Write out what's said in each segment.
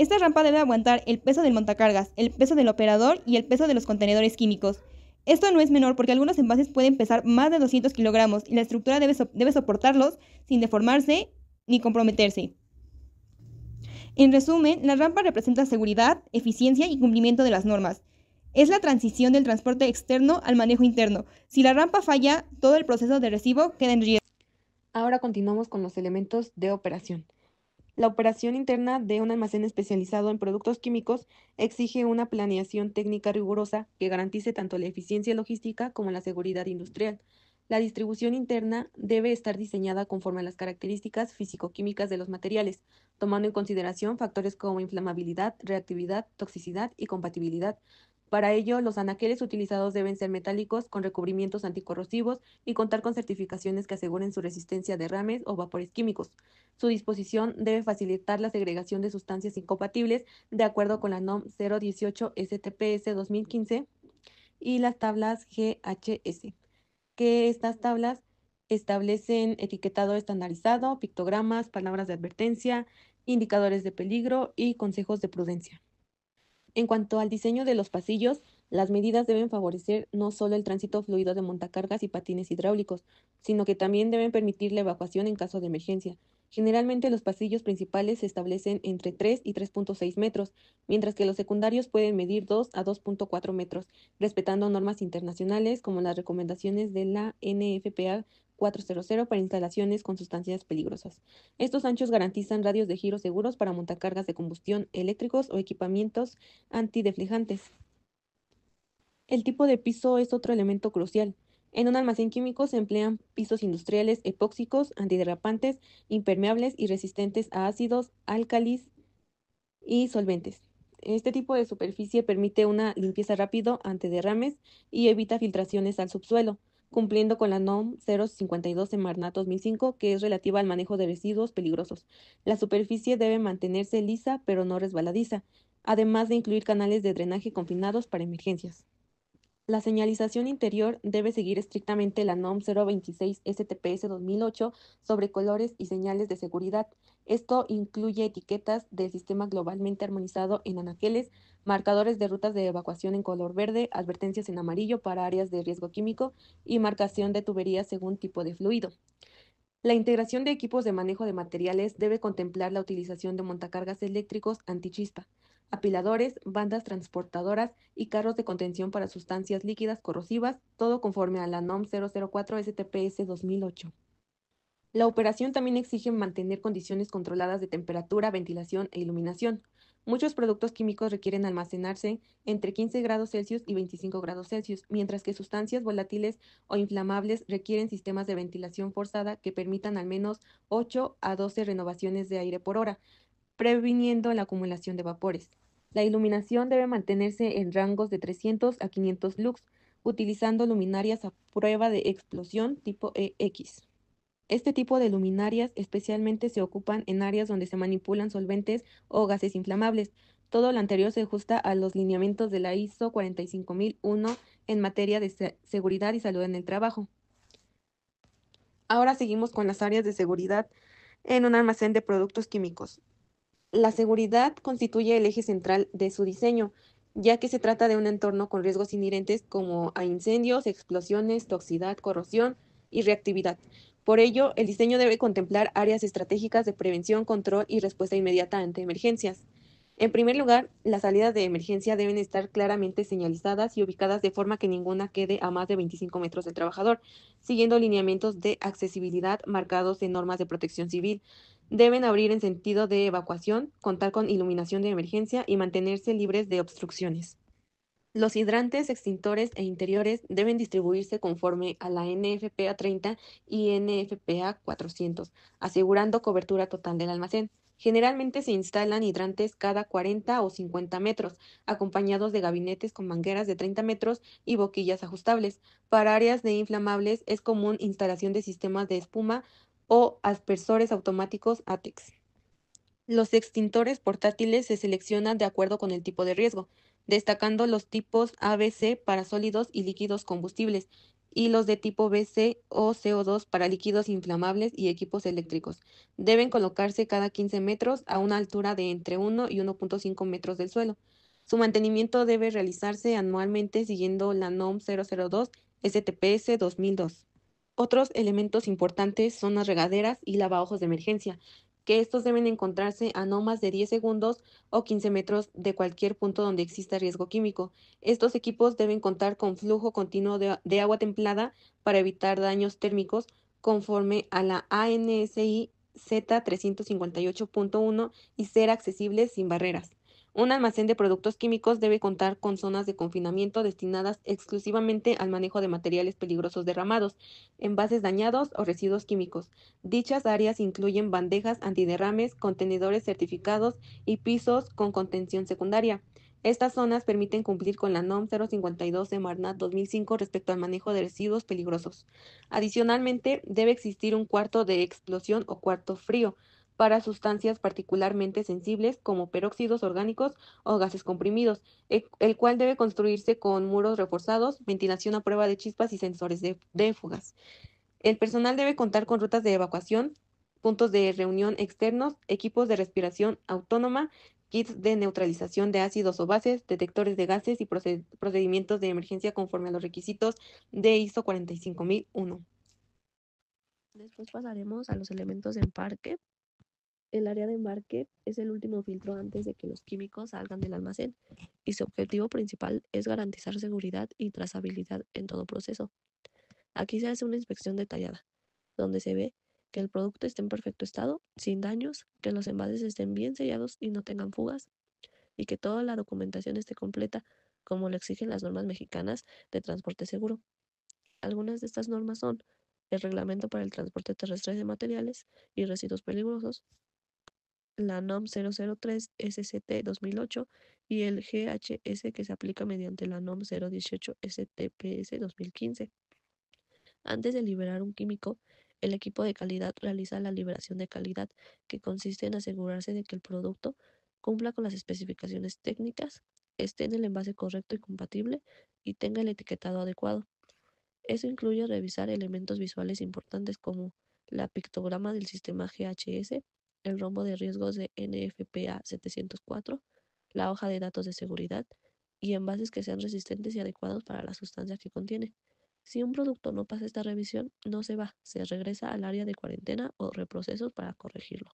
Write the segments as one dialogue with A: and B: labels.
A: Esta rampa debe aguantar el peso del montacargas, el peso del operador y el peso de los contenedores químicos. Esto no es menor porque algunos envases pueden pesar más de 200 kilogramos y la estructura debe soportarlos sin deformarse ni comprometerse. En resumen, la rampa representa seguridad, eficiencia y cumplimiento de las normas. Es la transición del transporte externo al manejo interno. Si la rampa falla, todo el proceso de recibo queda en riesgo.
B: Ahora continuamos con los elementos de operación. La operación interna de un almacén especializado en productos químicos exige una planeación técnica rigurosa que garantice tanto la eficiencia logística como la seguridad industrial. La distribución interna debe estar diseñada conforme a las características físico-químicas de los materiales, tomando en consideración factores como inflamabilidad, reactividad, toxicidad y compatibilidad. Para ello, los anaqueles utilizados deben ser metálicos con recubrimientos anticorrosivos y contar con certificaciones que aseguren su resistencia a derrames o vapores químicos. Su disposición debe facilitar la segregación de sustancias incompatibles de acuerdo con la NOM 018 STPS 2015 y las tablas GHS, que estas tablas establecen etiquetado estandarizado, pictogramas, palabras de advertencia, indicadores de peligro y consejos de prudencia. En cuanto al diseño de los pasillos, las medidas deben favorecer no solo el tránsito fluido de montacargas y patines hidráulicos, sino que también deben permitir la evacuación en caso de emergencia. Generalmente los pasillos principales se establecen entre 3 y 3.6 metros, mientras que los secundarios pueden medir 2 a 2.4 metros, respetando normas internacionales como las recomendaciones de la NFPA 400 para instalaciones con sustancias peligrosas. Estos anchos garantizan radios de giro seguros para montacargas de combustión eléctricos o equipamientos antideflejantes. El tipo de piso es otro elemento crucial. En un almacén químico se emplean pisos industriales epóxicos, antiderrapantes, impermeables y resistentes a ácidos, álcalis y solventes. Este tipo de superficie permite una limpieza rápida ante derrames y evita filtraciones al subsuelo, cumpliendo con la NOM 052 Semarnat 2005, que es relativa al manejo de residuos peligrosos. La superficie debe mantenerse lisa pero no resbaladiza, además de incluir canales de drenaje confinados para emergencias. La señalización interior debe seguir estrictamente la NOM 026 STPS 2008 sobre colores y señales de seguridad. Esto incluye etiquetas del sistema globalmente armonizado en anaqueles, marcadores de rutas de evacuación en color verde, advertencias en amarillo para áreas de riesgo químico y marcación de tuberías según tipo de fluido. La integración de equipos de manejo de materiales debe contemplar la utilización de montacargas eléctricos antichispa, apiladores, bandas transportadoras y carros de contención para sustancias líquidas corrosivas, todo conforme a la NOM 004 STPS 2008. La operación también exige mantener condiciones controladas de temperatura, ventilación e iluminación. Muchos productos químicos requieren almacenarse entre 15 grados Celsius y 25 grados Celsius, mientras que sustancias volátiles o inflamables requieren sistemas de ventilación forzada que permitan al menos 8 a 12 renovaciones de aire por hora, previniendo la acumulación de vapores. La iluminación debe mantenerse en rangos de 300 a 500 lux, utilizando luminarias a prueba de explosión tipo EX. Este tipo de luminarias especialmente se ocupan en áreas donde se manipulan solventes o gases inflamables. Todo lo anterior se ajusta a los lineamientos de la ISO 45001 en materia de seguridad y salud en el trabajo. Ahora seguimos con las áreas de seguridad en un almacén de productos químicos. La seguridad constituye el eje central de su diseño, ya que se trata de un entorno con riesgos inherentes como a incendios, explosiones, toxicidad, corrosión y reactividad. Por ello, el diseño debe contemplar áreas estratégicas de prevención, control y respuesta inmediata ante emergencias. En primer lugar, las salidas de emergencia deben estar claramente señalizadas y ubicadas de forma que ninguna quede a más de 25 metros del trabajador, siguiendo lineamientos de accesibilidad marcados en normas de protección civil. Deben abrir en sentido de evacuación, contar con iluminación de emergencia y mantenerse libres de obstrucciones. Los hidrantes, extintores e interiores deben distribuirse conforme a la NFPA 30 y NFPA 400, asegurando cobertura total del almacén. Generalmente se instalan hidrantes cada 40 o 50 metros, acompañados de gabinetes con mangueras de 30 metros y boquillas ajustables. Para áreas de inflamables es común instalación de sistemas de espuma o aspersores automáticos ATEX. Los extintores portátiles se seleccionan de acuerdo con el tipo de riesgo, destacando los tipos ABC para sólidos y líquidos combustibles y los de tipo BC o CO2 para líquidos inflamables y equipos eléctricos. Deben colocarse cada 15 metros a una altura de entre 1 y 1.5 metros del suelo. Su mantenimiento debe realizarse anualmente siguiendo la NOM 002 STPS 2002. Otros elementos importantes son las regaderas y lavabojos de emergencia, que estos deben encontrarse a no más de 10 segundos o 15 metros de cualquier punto donde exista riesgo químico. Estos equipos deben contar con flujo continuo de agua templada para evitar daños térmicos conforme a la ANSI Z358.1 y ser accesibles sin barreras. Un almacén de productos químicos debe contar con zonas de confinamiento destinadas exclusivamente al manejo de materiales peligrosos derramados, envases dañados o residuos químicos. Dichas áreas incluyen bandejas antiderrames, contenedores certificados y pisos con contención secundaria. Estas zonas permiten cumplir con la NOM 052 de Marnat 2005 respecto al manejo de residuos peligrosos. Adicionalmente, debe existir un cuarto de explosión o cuarto frío para sustancias particularmente sensibles como peróxidos orgánicos o gases comprimidos, el cual debe construirse con muros reforzados, ventilación a prueba de chispas y sensores de fugas. El personal debe contar con rutas de evacuación, puntos de reunión externos, equipos de respiración autónoma, kits de neutralización de ácidos o bases, detectores de gases y procedimientos de emergencia conforme a los requisitos de ISO 45001. Después pasaremos a los elementos de embarque. El área de embarque es el último filtro antes de que los químicos salgan del almacén y su objetivo principal es garantizar seguridad y trazabilidad en todo proceso. Aquí se hace una inspección detallada, donde se ve que el producto esté en perfecto estado, sin daños, que los envases estén bien sellados y no tengan fugas, y que toda la documentación esté completa, como lo exigen las normas mexicanas de transporte seguro. Algunas de estas normas son el Reglamento para el Transporte Terrestre de Materiales y Residuos Peligrosos, la NOM 003 SCT 2008 y el GHS que se aplica mediante la NOM 018 STPS 2015. Antes de liberar un químico, el equipo de calidad realiza la liberación de calidad, que consiste en asegurarse de que el producto cumpla con las especificaciones técnicas, esté en el envase correcto y compatible y tenga el etiquetado adecuado. Eso incluye revisar elementos visuales importantes como la pictograma del sistema GHS, el rombo de riesgos de NFPA 704, la hoja de datos de seguridad y envases que sean resistentes y adecuados para la sustancia que contiene. Si un producto no pasa esta revisión, no se va, se regresa al área de cuarentena o reprocesos para corregirlo.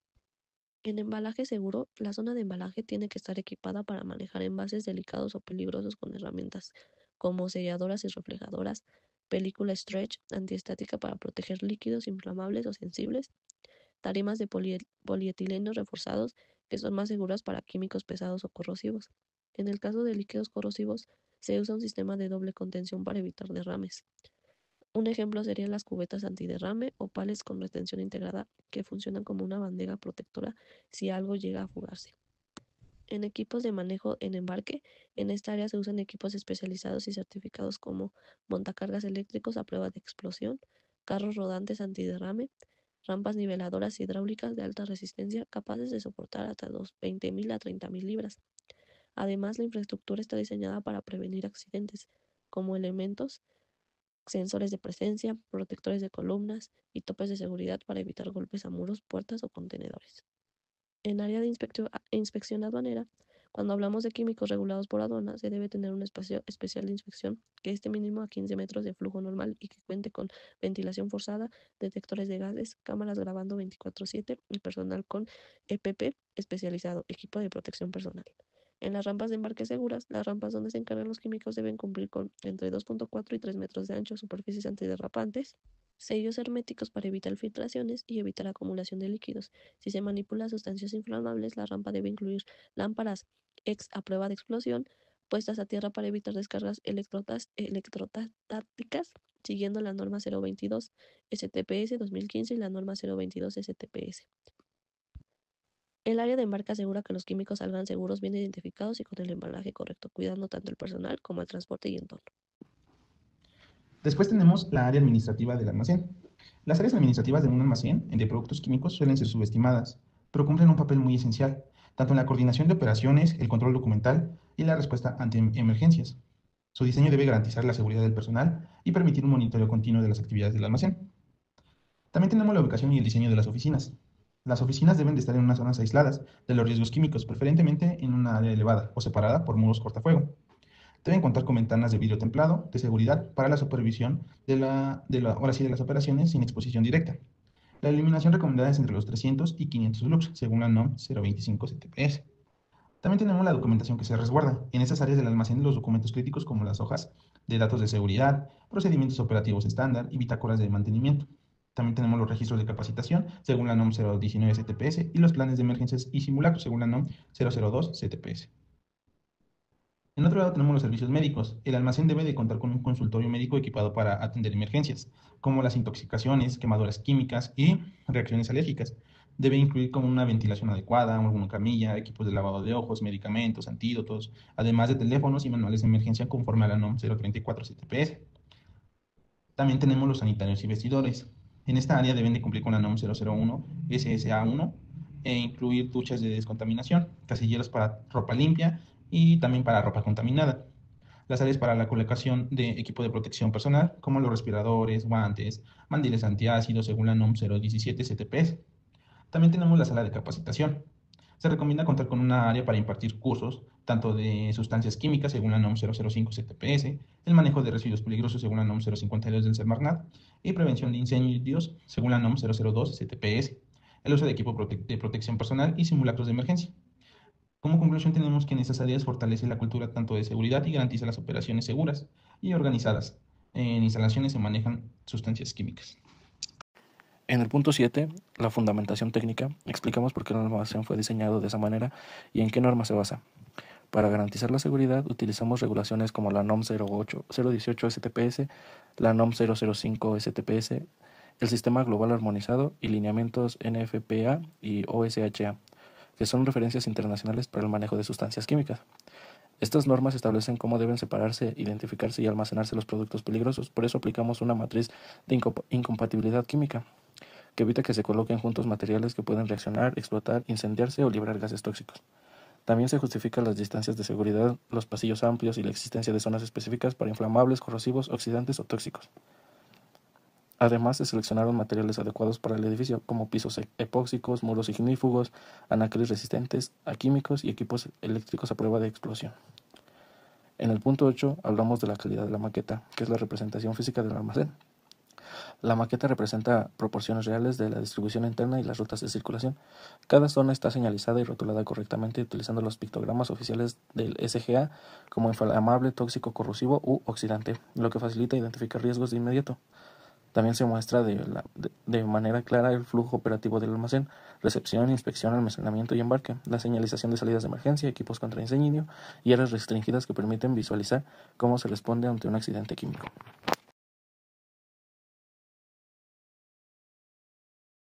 B: En embalaje seguro, la zona de embalaje tiene que estar equipada para manejar envases delicados o peligrosos con herramientas como selladoras y reflejadoras, película stretch antiestática para proteger líquidos inflamables o sensibles, tarimas de polietileno reforzados que son más seguras para químicos pesados o corrosivos. En el caso de líquidos corrosivos, se usa un sistema de doble contención para evitar derrames. Un ejemplo serían las cubetas antiderrame o palets con retención integrada que funcionan como una bandera protectora si algo llega a fugarse. En equipos de manejo en embarque, en esta área se usan equipos especializados y certificados como montacargas eléctricos a prueba de explosión, carros rodantes antiderrame, rampas niveladoras hidráulicas de alta resistencia capaces de soportar hasta 20.000 a 30.000 libras. Además, la infraestructura está diseñada para prevenir accidentes, como elementos sensores de presencia, protectores de columnas y topes de seguridad para evitar golpes a muros, puertas o contenedores. En área de inspección aduanera, cuando hablamos de químicos regulados por aduana, se debe tener un espacio especial de inspección que esté mínimo a 15 metros de flujo normal y que cuente con ventilación forzada, detectores de gases, cámaras grabando 24/7 y personal con EPP especializado, equipo de protección personal. En las rampas de embarque seguras, las rampas donde se encargan los químicos deben cumplir con entre 2.4 y 3 metros de ancho, superficies antiderrapantes, sellos herméticos para evitar filtraciones y evitar acumulación de líquidos. Si se manipula sustancias inflamables, la rampa debe incluir lámparas ex a prueba de explosión, puestas a tierra para evitar descargas electrostáticas, siguiendo la norma 022 STPS 2015 y la norma 022 STPS. El área de embarque asegura que los químicos salgan seguros, bien identificados y con el embalaje correcto, cuidando tanto el personal como el transporte y entorno.
C: Después tenemos la área administrativa del almacén. Las áreas administrativas de un almacén de productos químicos suelen ser subestimadas, pero cumplen un papel muy esencial, tanto en la coordinación de operaciones, el control documental y la respuesta ante emergencias. Su diseño debe garantizar la seguridad del personal y permitir un monitoreo continuo de las actividades del almacén. También tenemos la ubicación y el diseño de las oficinas. Las oficinas deben de estar en unas zonas aisladas de los riesgos químicos, preferentemente en una área elevada o separada por muros cortafuego. Deben contar con ventanas de vidrio templado de seguridad para la supervisión de las operaciones sin exposición directa. La iluminación recomendada es entre los 300 y 500 lux, según la NOM 025 CTPS. También tenemos la documentación que se resguarda. En estas áreas del almacén, los documentos críticos como las hojas de datos de seguridad, procedimientos operativos estándar y bitácoras de mantenimiento. También tenemos los registros de capacitación, según la NOM 019 CTPS, y los planes de emergencias y simulacros, según la NOM 002 CTPS. En otro lado tenemos los servicios médicos. El almacén debe de contar con un consultorio médico equipado para atender emergencias, como las intoxicaciones, quemaduras químicas y reacciones alérgicas. Debe incluir como una ventilación adecuada, una camilla, equipos de lavado de ojos, medicamentos, antídotos, además de teléfonos y manuales de emergencia conforme a la NOM 034 CTPS. También tenemos los sanitarios y vestidores. En esta área deben de cumplir con la NOM 001 SSA1 e incluir duchas de descontaminación, casilleros para ropa limpia y también para ropa contaminada. Las áreas para la colocación de equipo de protección personal, como los respiradores, guantes, mandiles antiácidos, según la NOM 017 CTPS. También tenemos la sala de capacitación. Se recomienda contar con una área para impartir cursos, tanto de sustancias químicas, según la NOM 005 CTPS, el manejo de residuos peligrosos, según la NOM 052 del Semarnat, y prevención de incendios, según la NOM 002 CTPS, el uso de equipo de protección personal y simulacros de emergencia. Como conclusión, tenemos que en estas áreas fortalece la cultura tanto de seguridad y garantiza las operaciones seguras y organizadas. En instalaciones se manejan sustancias químicas.
D: En el punto 7, la fundamentación técnica, explicamos por qué el almacén fue diseñado de esa manera y en qué norma se basa. Para garantizar la seguridad, utilizamos regulaciones como la NOM 018 STPS, la NOM 005 STPS, el Sistema Global Armonizado y lineamientos NFPA y OSHA, que son referencias internacionales para el manejo de sustancias químicas. Estas normas establecen cómo deben separarse, identificarse y almacenarse los productos peligrosos. Por eso aplicamos una matriz de incompatibilidad química, que evita que se coloquen juntos materiales que pueden reaccionar, explotar, incendiarse o liberar gases tóxicos. También se justifican las distancias de seguridad, los pasillos amplios y la existencia de zonas específicas para inflamables, corrosivos, oxidantes o tóxicos. Además, se seleccionaron materiales adecuados para el edificio, como pisos epóxicos, muros ignífugos, anaqueles resistentes a químicos y equipos eléctricos a prueba de explosión. En el punto 8 hablamos de la calidad de la maqueta, que es la representación física del almacén. La maqueta representa proporciones reales de la distribución interna y las rutas de circulación. Cada zona está señalizada y rotulada correctamente utilizando los pictogramas oficiales del SGA como inflamable, tóxico, corrosivo u oxidante, lo que facilita identificar riesgos de inmediato. También se muestra de manera clara el flujo operativo del almacén: recepción, inspección, almacenamiento y embarque, la señalización de salidas de emergencia, equipos contra incendio y áreas restringidas que permiten visualizar cómo se responde ante un accidente químico.